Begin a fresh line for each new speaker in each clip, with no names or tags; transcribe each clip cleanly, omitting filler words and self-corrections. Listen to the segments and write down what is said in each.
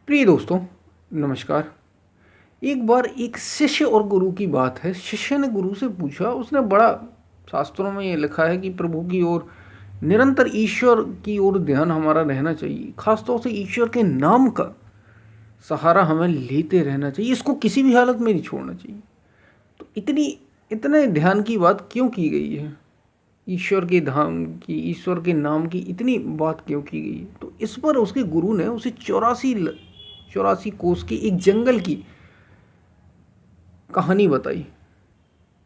प्रिय दोस्तों, नमस्कार। एक बार एक शिष्य और गुरु की बात है। शिष्य ने गुरु से पूछा, उसने बड़ा शास्त्रों में ये लिखा है कि प्रभु की ओर निरंतर ईश्वर की ओर ध्यान हमारा रहना चाहिए। खासतौर से ईश्वर के नाम का सहारा हमें लेते रहना चाहिए, इसको किसी भी हालत में नहीं छोड़ना चाहिए। तो इतने ध्यान की बात क्यों की गई है? ईश्वर के धाम की, ईश्वर के नाम की इतनी बात क्यों की गई है? तो इस पर उसके गुरु ने उसे 84 कोस की एक जंगल की कहानी बताई,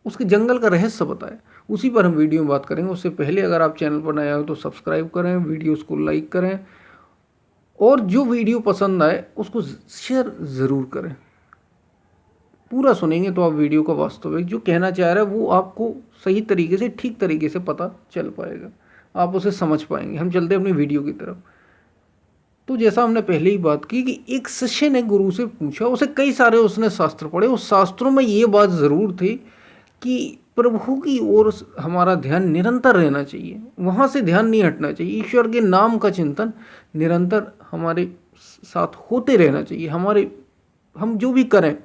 उसके जंगल का रहस्य बताया। उसी पर हम वीडियो में बात करेंगे। उससे पहले अगर आप चैनल पर नए हो तो सब्सक्राइब करें, वीडियोस को लाइक करें और जो वीडियो पसंद आए उसको शेयर ज़रूर करें। पूरा सुनेंगे तो आप वीडियो का वास्तविक जो कहना चाह रहा है वो आपको सही तरीके से, ठीक तरीके से पता चल पाएगा, आप उसे समझ पाएंगे। हम चलते हैं अपनी वीडियो की तरफ। तो जैसा हमने पहले ही बात की कि एक शिष्य ने गुरु से पूछा, उसे कई सारे उसने शास्त्र पढ़े। उस शास्त्रों में ये बात ज़रूर थी कि प्रभु की ओर हमारा ध्यान निरंतर रहना चाहिए, वहाँ से ध्यान नहीं हटना चाहिए। ईश्वर के नाम का चिंतन निरंतर हमारे साथ होते रहना चाहिए। हम जो भी करें,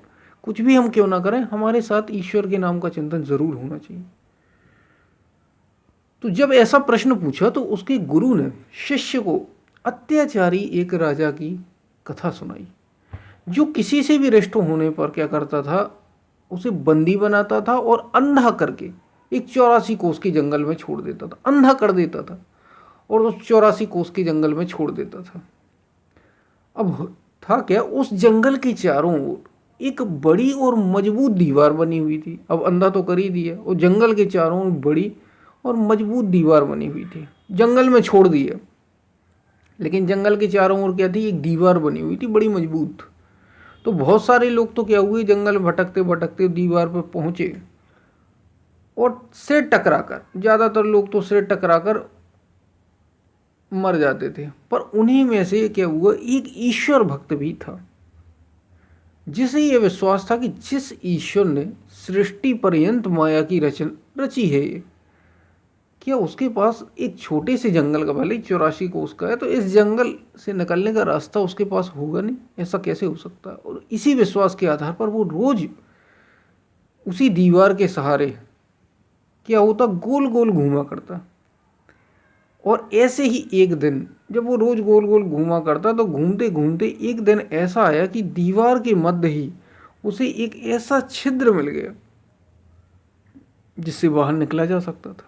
कुछ भी हम क्यों ना करें, हमारे साथ ईश्वर के नाम का चिंतन ज़रूर होना चाहिए। तो जब ऐसा प्रश्न पूछा तो उसके गुरु ने शिष्य को अत्याचारी एक राजा की कथा सुनाई, जो किसी से भी रिष्ट होने पर क्या करता था, उसे बंदी बनाता था और अंधा करके एक 84 कोस के जंगल में छोड़ देता था। अंधा कर देता था और उस 84 कोस के जंगल में छोड़ देता था। अब था क्या, उस जंगल के चारों ओर एक बड़ी और मजबूत दीवार बनी हुई थी। अब अंधा तो कर ही दिया, और जंगल के चारों ओर बड़ी और मजबूत दीवार बनी हुई थी। जंगल में छोड़ दिया, लेकिन जंगल के चारों ओर क्या थी, एक दीवार बनी हुई थी बड़ी मजबूत। तो बहुत सारे लोग तो क्या हुए, जंगल भटकते भटकते दीवार पर पहुंचे और सिर टकराकर, ज़्यादातर लोग तो सिर टकराकर मर जाते थे। पर उन्हीं में से क्या हुआ, एक ईश्वर भक्त भी था जिसे यह विश्वास था कि जिस ईश्वर ने सृष्टि पर्यंत माया की रचना रची है, क्या उसके पास एक छोटे से जंगल का, भले ही 84 कोस का है, तो इस जंगल से निकलने का रास्ता उसके पास होगा नहीं? ऐसा कैसे हो सकता है? और इसी विश्वास के आधार पर वो रोज उसी दीवार के सहारे क्या होता, गोल गोल घूमा करता। और ऐसे ही एक दिन जब वो रोज गोल गोल घूमा करता, तो घूमते घूमते एक दिन ऐसा आया कि दीवार के मध्य ही उसे एक ऐसा छिद्र मिल गया जिससे बाहर निकला जा सकता था।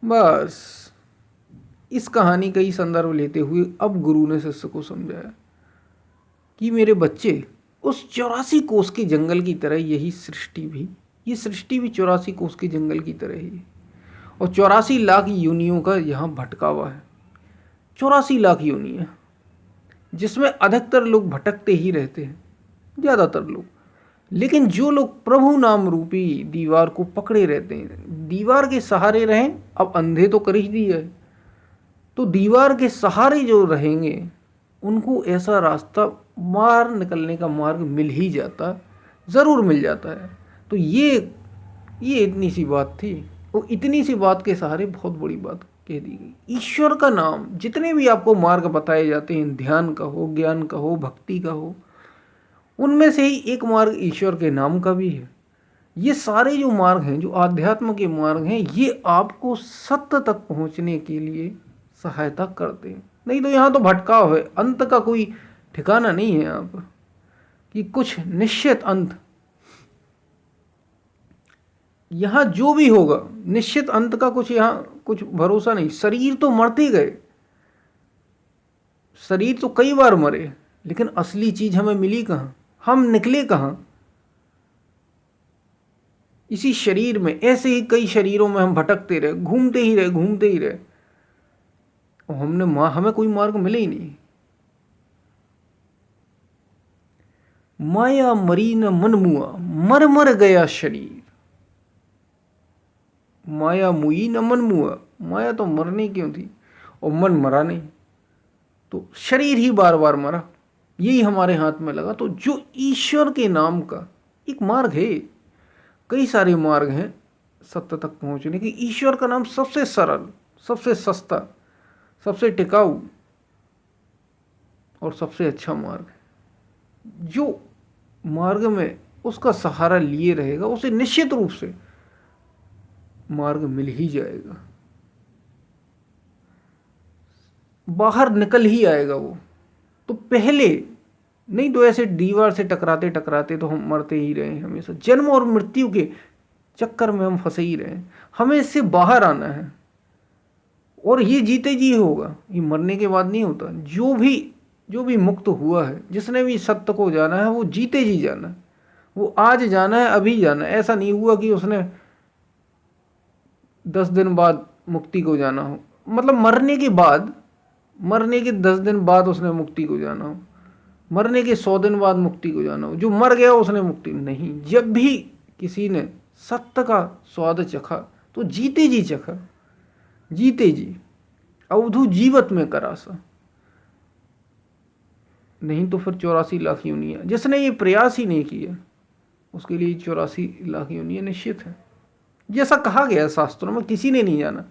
बस इस कहानी का ही संदर्भ लेते हुए अब गुरु ने शिष्य को समझाया कि मेरे बच्चे, उस 84 कोस के जंगल की तरह यही सृष्टि भी, ये सृष्टि भी 84 कोस के जंगल की तरह ही है। और 84 लाख योनियों का यहाँ भटकावा है। 84 लाख योनियाँ, जिसमें अधिकतर लोग भटकते ही रहते हैं, ज़्यादातर लोग। लेकिन जो लोग प्रभु नाम रूपी दीवार को पकड़े रहते हैं, दीवार के सहारे रहें। अब अंधे तो कर ही दिया है, तो दीवार के सहारे जो रहेंगे उनको ऐसा रास्ता, बाहर निकलने का मार्ग मिल ही जाता, ज़रूर मिल जाता है। तो ये इतनी सी बात थी, और इतनी सी बात के सहारे बहुत बड़ी बात कह दी गई। ईश्वर का नाम, जितने भी आपको मार्ग बताए जाते हैं, ध्यान का हो, ज्ञान का हो, भक्ति का हो, उनमें से ही एक मार्ग ईश्वर के नाम का भी है। ये सारे जो मार्ग हैं, जो आध्यात्म के मार्ग हैं, ये आपको सत्य तक पहुंचने के लिए सहायता करते हैं। नहीं तो यहाँ तो भटकाव है, अंत का कोई ठिकाना नहीं है यहाँ पर कि कुछ निश्चित अंत। यहाँ जो भी होगा निश्चित अंत का कुछ, यहाँ कुछ भरोसा नहीं। शरीर तो मरते गए, शरीर तो कई बार मरे, लेकिन असली चीज हमें मिली कहाँ, हम निकले कहाँ? इसी शरीर में, ऐसे ही कई शरीरों में हम भटकते रहे, घूमते ही रहे, घूमते ही रहे, और हमें कोई मार्ग मिले ही नहीं। माया मरी न मन मुआ, मर मर गया शरीर। माया मुई न मन मुआ, माया तो मरनी क्यों थी और मन मरा नहीं, तो शरीर ही बार बार मरा। यही हमारे हाथ में लगा। तो जो ईश्वर के नाम का एक मार्ग है, कई सारे मार्ग हैं सत्य तक पहुंचने के। ईश्वर का नाम सबसे सरल, सबसे सस्ता, सबसे टिकाऊ और सबसे अच्छा मार्ग है। जो मार्ग में उसका सहारा लिए रहेगा उसे निश्चित रूप से मार्ग मिल ही जाएगा, बाहर निकल ही आएगा वो। तो पहले नहीं तो ऐसे दीवार से टकराते टकराते तो हम मरते ही रहे हमेशा, जन्म और मृत्यु के चक्कर में हम फंसे ही रहे। हमें इससे बाहर आना है और ये जीते जी होगा, ये मरने के बाद नहीं होता। जो भी मुक्त हुआ है, जिसने भी सत्य को जाना है, वो जीते जी जाना है, वो आज जाना है, अभी जाना है। ऐसा नहीं हुआ कि उसने 10 दिन बाद मुक्ति को जाना हो, मतलब मरने के बाद, मरने के 10 दिन बाद उसने मुक्ति को जाना हो, मरने के 100 दिन बाद मुक्ति को जाना हो। जो मर गया उसने मुक्ति नहीं, जब भी किसी ने सत्य का स्वाद चखा तो जीते जी चखा, जीते जी अवधु जीवत में करासा, नहीं तो फिर 84 लाख योनियां। जिसने ये प्रयास ही नहीं किया उसके लिए 84 लाख योनियां निश्चित है, जैसा कहा गया है शास्त्रों में। किसी ने नहीं जाना,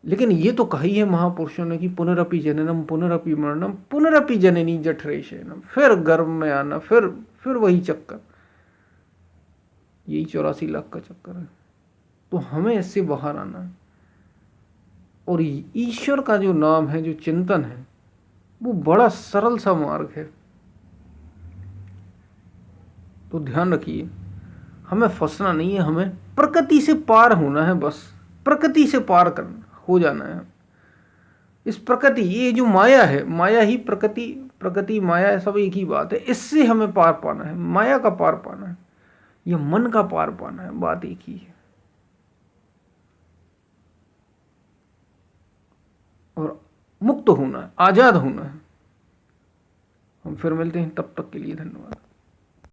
लेकिन ये तो कही है महापुरुषों ने कि पुनरपि जननम पुनरपि मरणम पुनरपि जननी जठरे शयनम, फिर गर्भ में आना, फिर वही चक्कर, यही 84 लाख का चक्कर है। तो हमें इससे बाहर आना है, और ईश्वर का जो नाम है, जो चिंतन है, वो बड़ा सरल सा मार्ग है। तो ध्यान रखिए, हमें फंसना नहीं है, हमें प्रकृति से पार होना है, बस प्रकृति से पार करना हो जाना है। इस प्रकृति, ये जो माया है, माया ही प्रकृति, प्रकृति माया सब एक ही बात है। इससे हमें पार पाना है, माया का पार पाना है, यह मन का पार पाना है, बात एक ही है। और मुक्त होना है, आजाद होना है। हम फिर मिलते हैं, तब तक के लिए धन्यवाद।